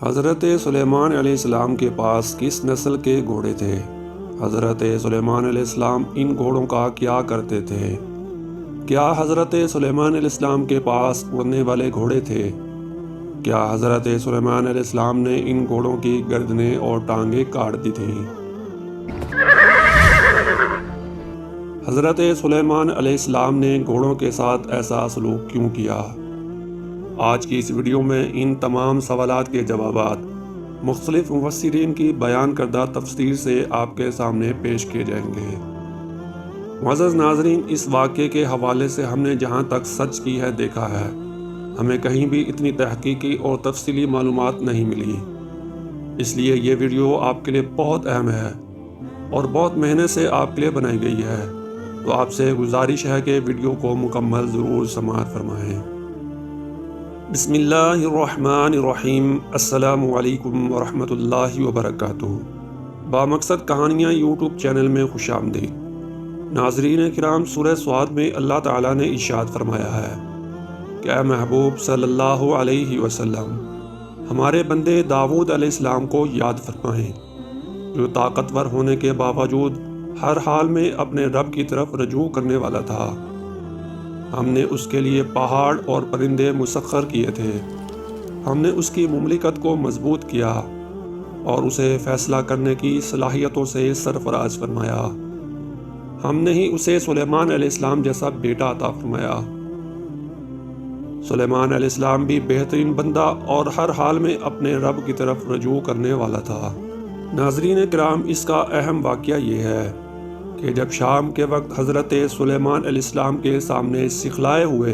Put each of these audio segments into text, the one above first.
حضرت سلیمان علیہ السلام کے پاس کس نسل کے گھوڑے تھے؟ حضرت سلیمان علیہ السلام ان گھوڑوں کا کیا کرتے تھے؟ کیا حضرت سلیمان علیہ السلام کے پاس اڑنے والے گھوڑے تھے؟ کیا حضرت سلیمان علیہ السلام نے ان گھوڑوں کی گردنیں اور ٹانگیں کاٹ دی تھیں؟ حضرت سلیمان علیہ السلام نے گھوڑوں کے ساتھ ایسا سلوک کیوں کیا؟ آج کی اس ویڈیو میں ان تمام سوالات کے جوابات مختلف مفسرین کی بیان کردہ تفسیر سے آپ کے سامنے پیش کیے جائیں گے۔ معزز ناظرین، اس واقعے کے حوالے سے ہم نے جہاں تک سچ کی ہے دیکھا ہے، ہمیں کہیں بھی اتنی تحقیقی اور تفصیلی معلومات نہیں ملی۔ اس لیے یہ ویڈیو آپ کے لیے بہت اہم ہے اور بہت محنت سے آپ کے لیے بنائی گئی ہے، تو آپ سے گزارش ہے کہ ویڈیو کو مکمل ضرور سماعت فرمائیں۔ بسم اللہ الرحمن الرحیم۔ السلام علیکم ورحمۃ اللہ وبرکاتہ۔ بامقصد کہانیاں یوٹیوب چینل میں خوش آمدید۔ ناظرین کرام، سورہ صاد میں اللہ تعالیٰ نے ارشاد فرمایا ہے کہ اے محبوب صلی اللہ علیہ وسلم، ہمارے بندے داؤد علیہ السلام کو یاد فرمائیں، جو طاقتور ہونے کے باوجود ہر حال میں اپنے رب کی طرف رجوع کرنے والا تھا۔ ہم نے اس کے لیے پہاڑ اور پرندے مسخر کیے تھے۔ ہم نے اس کی مملکت کو مضبوط کیا اور اسے فیصلہ کرنے کی صلاحیتوں سے سرفراز فرمایا۔ ہم نے ہی اسے سلیمان علیہ السلام جیسا بیٹا عطا فرمایا۔ سلیمان علیہ السلام بھی بہترین بندہ اور ہر حال میں اپنے رب کی طرف رجوع کرنے والا تھا۔ ناظرین کرام، اس کا اہم واقعہ یہ ہے کہ جب شام کے وقت حضرت سلیمان علیہ السلام کے سامنے سکھلائے ہوئے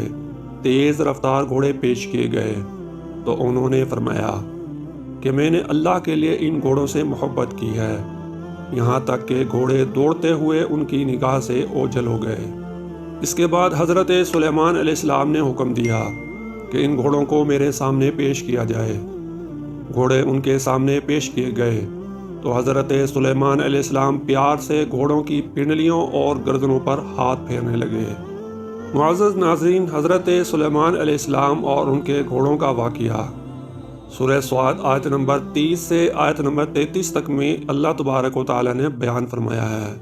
تیز رفتار گھوڑے پیش کیے گئے تو انہوں نے فرمایا کہ میں نے اللہ کے لیے ان گھوڑوں سے محبت کی ہے، یہاں تک کہ گھوڑے دوڑتے ہوئے ان کی نگاہ سے اوجھل ہو گئے۔ اس کے بعد حضرت سلیمان علیہ السلام نے حکم دیا کہ ان گھوڑوں کو میرے سامنے پیش کیا جائے۔ گھوڑے ان کے سامنے پیش کیے گئے تو حضرت سلیمان علیہ السلام پیار سے گھوڑوں کی پنڈلیوں اور گردنوں پر ہاتھ پھیرنے لگے۔ معزز ناظرین، حضرت سلیمان علیہ السلام اور ان کے گھوڑوں کا واقعہ سورہ صاد آیت نمبر 30 سے آیت نمبر 33 تک میں اللہ تبارک و تعالی نے بیان فرمایا ہے۔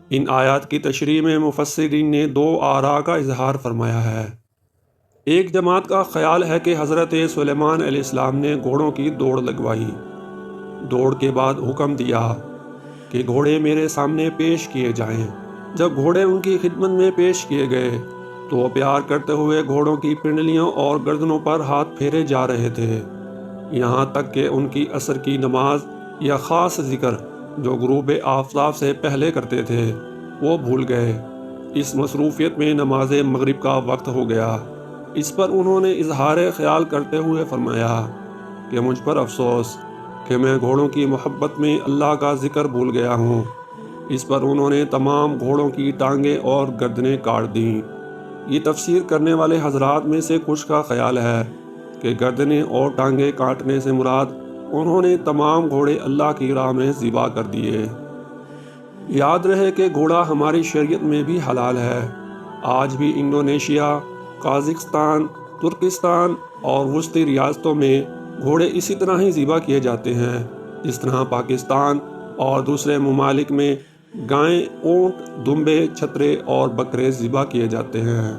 ان آیات کی تشریح میں مفسرین نے دو آراء کا اظہار فرمایا ہے۔ ایک جماعت کا خیال ہے کہ حضرت سلیمان علیہ السلام نے گھوڑوں کی دوڑ لگوائی، دوڑ کے بعد حکم دیا کہ گھوڑے میرے سامنے پیش کیے جائیں۔ جب گھوڑے ان کی خدمت میں پیش کیے گئے تو وہ پیار کرتے ہوئے گھوڑوں کی پنڈلیوں اور گردنوں پر ہاتھ پھیرے جا رہے تھے، یہاں تک کہ ان کی عصر کی نماز یا خاص ذکر جو غروب آفتاب سے پہلے کرتے تھے وہ بھول گئے۔ اس مصروفیت میں نماز مغرب کا وقت ہو گیا۔ اس پر انہوں نے اظہار خیال کرتے ہوئے فرمایا کہ مجھ پر افسوس کہ میں گھوڑوں کی محبت میں اللہ کا ذکر بھول گیا ہوں۔ اس پر انہوں نے تمام گھوڑوں کی ٹانگیں اور گردنیں کاٹ دیں۔ یہ تفسیر کرنے والے حضرات میں سے کچھ کا خیال ہے کہ گردنیں اور ٹانگیں کاٹنے سے مراد انہوں نے تمام گھوڑے اللہ کی راہ میں ذبح کر دیے۔ یاد رہے کہ گھوڑا ہماری شریعت میں بھی حلال ہے۔ آج بھی انڈونیشیا، قازقستان، ترکستان اور وسطی ریاستوں میں گھوڑے اسی طرح ہی ذبح کیے جاتے ہیں جس طرح پاکستان اور دوسرے ممالک میں گائیں، اونٹ، دمبے، چھترے اور بکرے ذبح کیے جاتے ہیں۔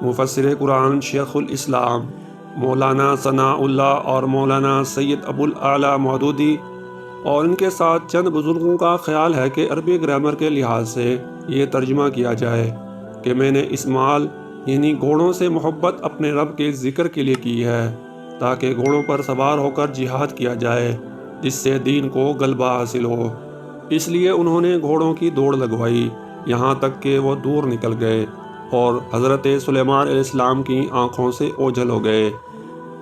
مفسر قرآن شیخ الاسلام مولانا ثناء اللہ اور مولانا سید ابو الاعلیٰ مودودی اور ان کے ساتھ چند بزرگوں کا خیال ہے کہ عربی گرامر کے لحاظ سے یہ ترجمہ کیا جائے کہ میں نے اس مال یعنی گھوڑوں سے محبت اپنے رب کے ذکر کے لیے کی ہے تاکہ گھوڑوں پر سوار ہو کر جہاد کیا جائے جس سے دین کو غلبہ حاصل ہو۔ اس لیے انہوں نے گھوڑوں کی دوڑ لگوائی یہاں تک کہ وہ دور نکل گئے اور حضرت سلیمان علیہ السلام کی آنکھوں سے اوجھل ہو گئے۔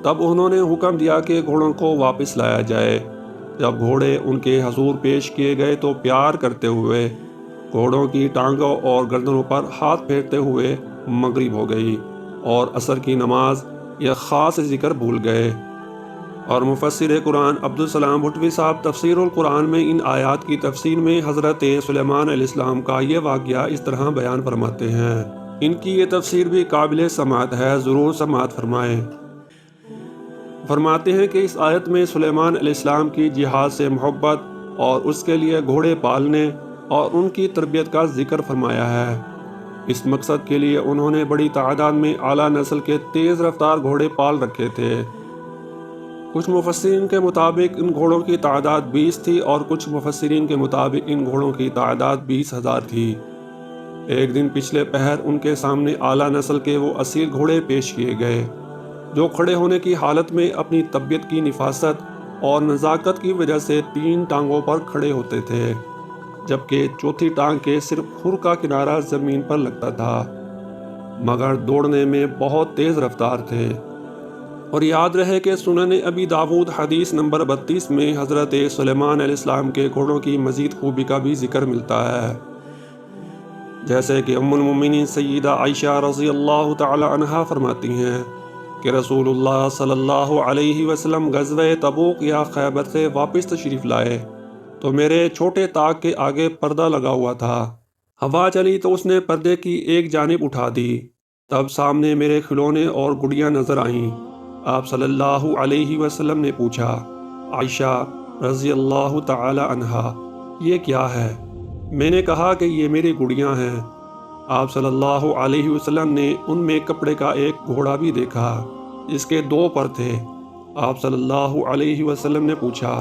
تب انہوں نے حکم دیا کہ گھوڑوں کو واپس لایا جائے۔ جب گھوڑے ان کے حضور پیش کیے گئے تو پیار کرتے ہوئے گھوڑوں کی ٹانگوں اور گردنوں پر ہاتھ پھیرتے ہوئے مغرب ہو گئی اور عصر کی نماز یا خاص ذکر بھول گئے۔ اور مفسر قرآن عبدالسلام بھٹوی صاحب تفسیر القرآن میں ان آیات کی تفسیر میں حضرت سلیمان علیہ السلام کا یہ واقعہ اس طرح بیان فرماتے ہیں۔ ان کی یہ تفسیر بھی قابل سماعت ہے، ضرور سماعت فرمائیں۔ فرماتے ہیں کہ اس آیت میں سلیمان علیہ السلام کی جہاد سے محبت اور اس کے لیے گھوڑے پالنے اور ان کی تربیت کا ذکر فرمایا ہے۔ اس مقصد کے لیے انہوں نے بڑی تعداد میں اعلیٰ نسل کے تیز رفتار گھوڑے پال رکھے تھے۔ کچھ مفسرین کے مطابق ان گھوڑوں کی تعداد 20 تھی اور کچھ مفسرین کے مطابق ان گھوڑوں کی تعداد 20,000 تھی۔ ایک دن پچھلے پہر ان کے سامنے اعلیٰ نسل کے وہ اصیل گھوڑے پیش کیے گئے جو کھڑے ہونے کی حالت میں اپنی طبیعت کی نفاست اور نزاکت کی وجہ سے 3 ٹانگوں پر کھڑے ہوتے تھے، جبکہ چوتھی ٹانگ کے صرف کھر کا کنارہ زمین پر لگتا تھا، مگر دوڑنے میں بہت تیز رفتار تھے۔ اور یاد رہے کہ سنن ابی داود حدیث نمبر 32 میں حضرت سلیمان علیہ السلام کے گھوڑوں کی مزید خوبی کا بھی ذکر ملتا ہے، جیسے کہ ام المومنین سیدہ عائشہ رضی اللہ تعالی عنہا فرماتی ہیں کہ رسول اللہ صلی اللہ علیہ وسلم غزوہ تبوک یا خیبر سے واپس تشریف لائے تو میرے چھوٹے طاق کے آگے پردہ لگا ہوا تھا۔ ہوا چلی تو اس نے پردے کی ایک جانب اٹھا دی، تب سامنے میرے کھلونے اور گڑیاں نظر آئیں۔ آپ صلی اللہ علیہ وسلم نے پوچھا، عائشہ رضی اللہ تعالی عنہا، یہ کیا ہے؟ میں نے کہا کہ یہ میری گڑیاں ہیں۔ آپ صلی اللہ علیہ وسلم نے ان میں کپڑے کا ایک گھوڑا بھی دیکھا جس کے 2 پر تھے۔ آپ صلی اللہ علیہ وسلم نے پوچھا،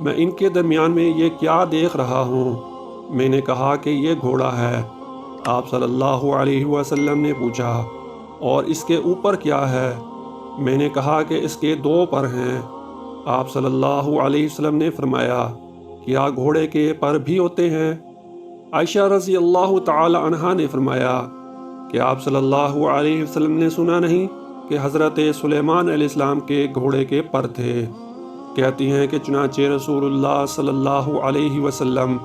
میں ان کے درمیان میں یہ کیا دیکھ رہا ہوں؟ میں نے کہا کہ یہ گھوڑا ہے۔ آپ صلی اللہ علیہ وسلم نے پوچھا، اور اس کے اوپر کیا ہے؟ میں نے کہا کہ اس کے 2 پر ہیں۔ آپ صلی اللہ علیہ وسلم نے فرمایا، کیا گھوڑے کے پر بھی ہوتے ہیں؟ عائشہ رضی اللہ تعالی عنہا نے فرمایا کہ آپ صلی اللہ علیہ وسلم نے سنا نہیں کہ حضرت سلیمان علیہ السلام کے گھوڑے کے پر تھے؟ کہتی ہیں کہ چنانچہ رسول اللہ صلی اللہ علیہ وسلم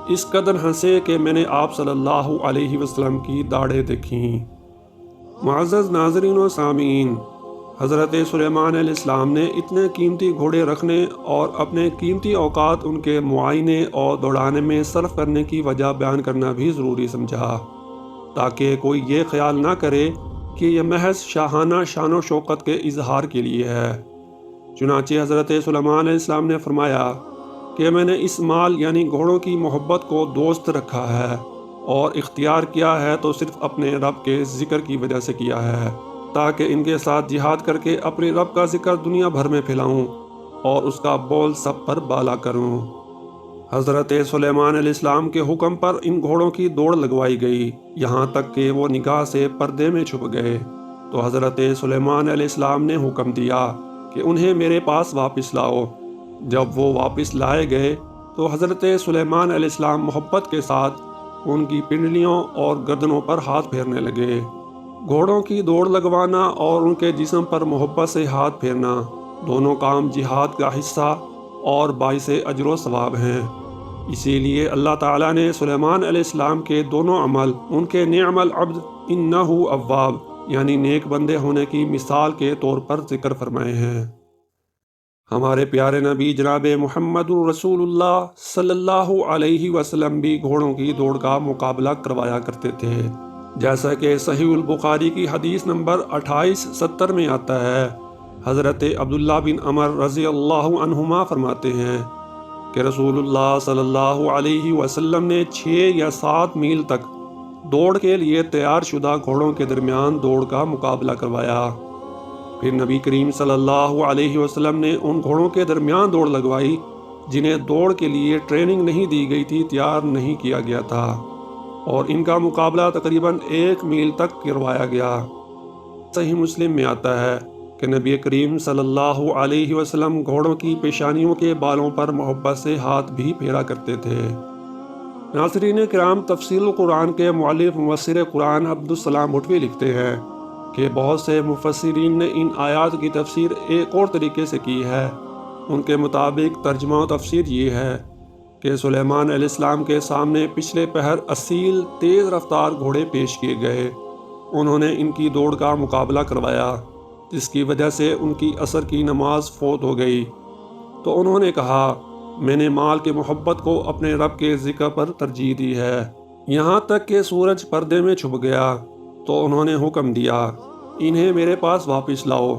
اس قدر ہنسے کہ میں نے آپ صلی اللہ علیہ وسلم کی داڑھیں دیکھیں۔ معزز ناظرین و سامعین، حضرت سلیمان علیہ السلام نے اتنے قیمتی گھوڑے رکھنے اور اپنے قیمتی اوقات ان کے معائنے اور دوڑانے میں صرف کرنے کی وجہ بیان کرنا بھی ضروری سمجھا، تاکہ کوئی یہ خیال نہ کرے کہ یہ محض شاہانہ شان و شوکت کے اظہار کے لیے ہے۔ چنانچہ حضرت سلیمان علیہ السلام نے فرمایا کہ میں نے اس مال یعنی گھوڑوں کی محبت کو دوست رکھا ہے اور اختیار کیا ہے تو صرف اپنے رب کے ذکر کی وجہ سے کیا ہے، تاکہ ان کے ساتھ جہاد کر کے اپنے رب کا ذکر دنیا بھر میں پھیلاؤں اور اس کا بول سب پر بالا کروں۔ حضرت سلیمان علیہ السلام کے حکم پر ان گھوڑوں کی دوڑ لگوائی گئی، یہاں تک کہ وہ نگاہ سے پردے میں چھپ گئے۔ تو حضرت سلیمان علیہ السلام نے حکم دیا کہ انہیں میرے پاس واپس لاؤ۔ جب وہ واپس لائے گئے تو حضرت سلیمان علیہ السلام محبت کے ساتھ ان کی پنڈلیوں اور گردنوں پر ہاتھ پھیرنے لگے۔ گھوڑوں کی دوڑ لگوانا اور ان کے جسم پر محبت سے ہاتھ پھیرنا دونوں کام جہاد کا حصہ اور باعث اجر و ثواب ہیں۔ اسی لیے اللہ تعالیٰ نے سلیمان علیہ السلام کے دونوں عمل ان کے نعم العبد انہ اواب یعنی نیک بندے ہونے کی مثال کے طور پر ذکر فرمائے ہیں۔ ہمارے پیارے نبی جناب محمد رسول اللہ صلی اللہ علیہ وسلم بھی گھوڑوں کی دوڑ کا مقابلہ کروایا کرتے تھے، جیسا کہ صحیح البخاری کی حدیث نمبر 2870 میں آتا ہے۔ حضرت عبداللہ بن عمر رضی اللہ عنہما فرماتے ہیں کہ رسول اللہ صلی اللہ علیہ وسلم نے 6 یا 7 میل تک دوڑ کے لیے تیار شدہ گھوڑوں کے درمیان دوڑ کا مقابلہ کروایا۔ پھر نبی کریم صلی اللہ علیہ وسلم نے ان گھوڑوں کے درمیان دوڑ لگوائی جنہیں دوڑ کے لیے ٹریننگ نہیں دی گئی تھی، تیار نہیں کیا گیا تھا، اور ان کا مقابلہ تقریباً 1 میل تک کروایا گیا۔ صحیح مسلم میں آتا ہے کہ نبی کریم صلی اللہ علیہ وسلم گھوڑوں کی پیشانیوں کے بالوں پر محبت سے ہاتھ بھی پھیرا کرتے تھے۔ ناظرین کرام، تفسیر القرآن کے مؤلف مفسر قرآن عبدالسلام بھٹوی لکھتے ہیں کہ بہت سے مفسرین نے ان آیات کی تفسیر ایک اور طریقے سے کی ہے۔ ان کے مطابق ترجمہ و تفسیر یہ ہے کہ سلیمان علیہ السلام کے سامنے پچھلے پہر اصیل تیز رفتار گھوڑے پیش کیے گئے۔ انہوں نے ان کی دوڑ کا مقابلہ کروایا، جس کی وجہ سے ان کی عصر کی نماز فوت ہو گئی۔ تو انہوں نے کہا، میں نے مال کی محبت کو اپنے رب کے ذکر پر ترجیح دی ہے، یہاں تک کہ سورج پردے میں چھپ گیا۔ تو انہوں نے حکم دیا، انہیں میرے پاس واپس لاؤ۔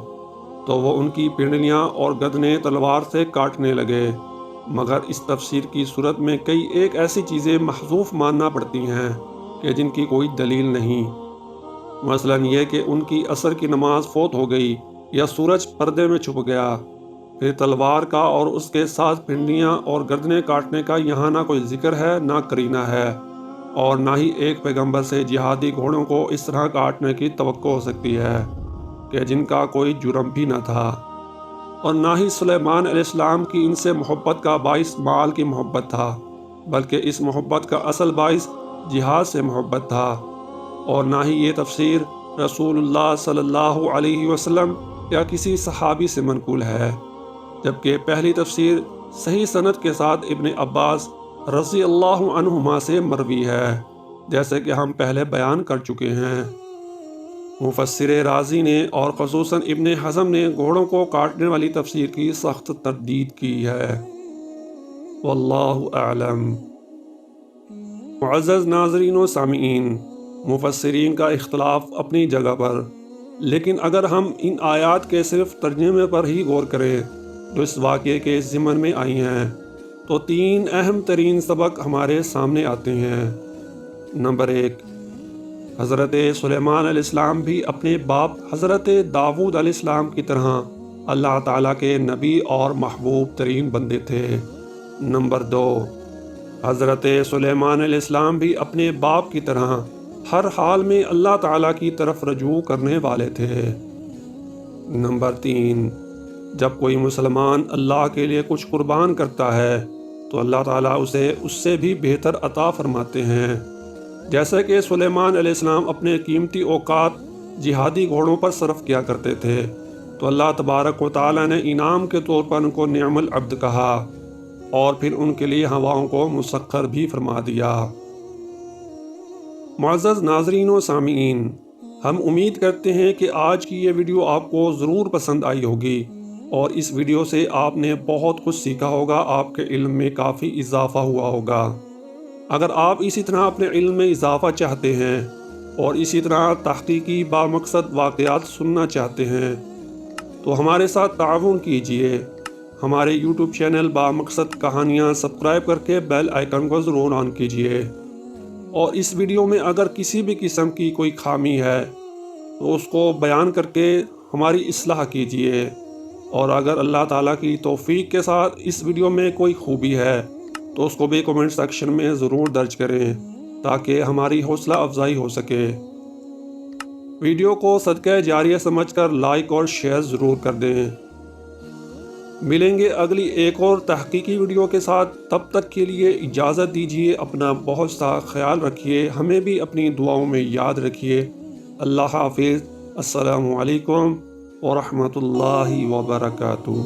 تو تو وہ ان کی پنڈلیاں اور گردنیں تلوار سے کاٹنے لگے، مگر اس تفسیر کی صورت میں کئی ایک ایسی چیزیں محذوف ماننا پڑتی ہیں کہ جن کی کوئی دلیل نہیں۔ مثلاً یہ کہ ان کی عصر کی نماز فوت ہو گئی یا سورج پردے میں چھپ گیا، پھر تلوار کا اور اس کے ساتھ پنڈلیاں اور گردنیں کاٹنے کا یہاں نہ کوئی ذکر ہے نہ قرینہ ہے، اور نہ ہی ایک پیغمبر سے جہادی گھوڑوں کو اس طرح کاٹنے کی توقع ہو سکتی ہے کہ جن کا کوئی جرم بھی نہ تھا، اور نہ ہی سلیمان علیہ السلام کی ان سے محبت کا باعث مال کی محبت تھا، بلکہ اس محبت کا اصل باعث جہاد سے محبت تھا، اور نہ ہی یہ تفسیر رسول اللہ صلی اللہ علیہ وسلم یا کسی صحابی سے منقول ہے، جبکہ پہلی تفسیر صحیح سند کے ساتھ ابن عباس رضی اللہ عنہما سے مروی ہے، جیسے کہ ہم پہلے بیان کر چکے ہیں۔ مفسر رازی نے اور خصوصاً ابن حزم نے گھوڑوں کو کاٹنے والی تفسیر کی سخت تردید کی ہے۔ واللہ اعلم۔ معزز ناظرین و سامعین، مفسرین کا اختلاف اپنی جگہ پر، لیکن اگر ہم ان آیات کے صرف ترجمے پر ہی غور کریں جو اس واقعے کے ضمن میں آئی ہیں، تو 3 اہم ترین سبق ہمارے سامنے آتے ہیں۔ نمبر 1، حضرت سلیمان علیہ السلام بھی اپنے باپ حضرت داؤد علیہ السلام کی طرح اللہ تعالیٰ کے نبی اور محبوب ترین بندے تھے۔ نمبر 2، حضرت سلیمان علیہ السلام بھی اپنے باپ کی طرح ہر حال میں اللہ تعالیٰ کی طرف رجوع کرنے والے تھے۔ نمبر 3، جب کوئی مسلمان اللہ کے لیے کچھ قربان کرتا ہے تو اللہ تعالیٰ اسے اس سے بھی بہتر عطا فرماتے ہیں، جیسے کہ سلیمان علیہ السلام اپنے قیمتی اوقات جہادی گھوڑوں پر صرف کیا کرتے تھے، تو اللہ تبارک و تعالیٰ نے انعام کے طور پر ان کو نعم العبد کہا، اور پھر ان کے لیے ہواؤں کو مسخر بھی فرما دیا۔ معزز ناظرین و سامعین، ہم امید کرتے ہیں کہ آج کی یہ ویڈیو آپ کو ضرور پسند آئی ہوگی، اور اس ویڈیو سے آپ نے بہت کچھ سیکھا ہوگا، آپ کے علم میں کافی اضافہ ہوا ہوگا۔ اگر آپ اسی طرح اپنے علم میں اضافہ چاہتے ہیں اور اسی طرح تحقیقی بامقصد واقعات سننا چاہتے ہیں تو ہمارے ساتھ تعاون کیجیے۔ ہمارے یوٹیوب چینل بامقصد کہانیاں سبسکرائب کر کے بیل آئیکن کو ضرور آن کیجیے، اور اس ویڈیو میں اگر کسی بھی قسم کی کوئی خامی ہے تو اس کو بیان کر کے ہماری اصلاح کیجیے، اور اگر اللہ تعالیٰ کی توفیق کے ساتھ اس ویڈیو میں کوئی خوبی ہے تو اس کو بھی کمنٹ سیکشن میں ضرور درج کریں تاکہ ہماری حوصلہ افزائی ہو سکے۔ ویڈیو کو صدقہ جاریہ سمجھ کر لائک اور شیئر ضرور کر دیں۔ ملیں گے اگلی ایک اور تحقیقی ویڈیو کے ساتھ، تب تک کے لیے اجازت دیجیے۔ اپنا بہت سا خیال رکھیے، ہمیں بھی اپنی دعاؤں میں یاد رکھیے۔ اللہ حافظ۔ السلام علیکم ورحمۃ اللہ وبرکاتہ۔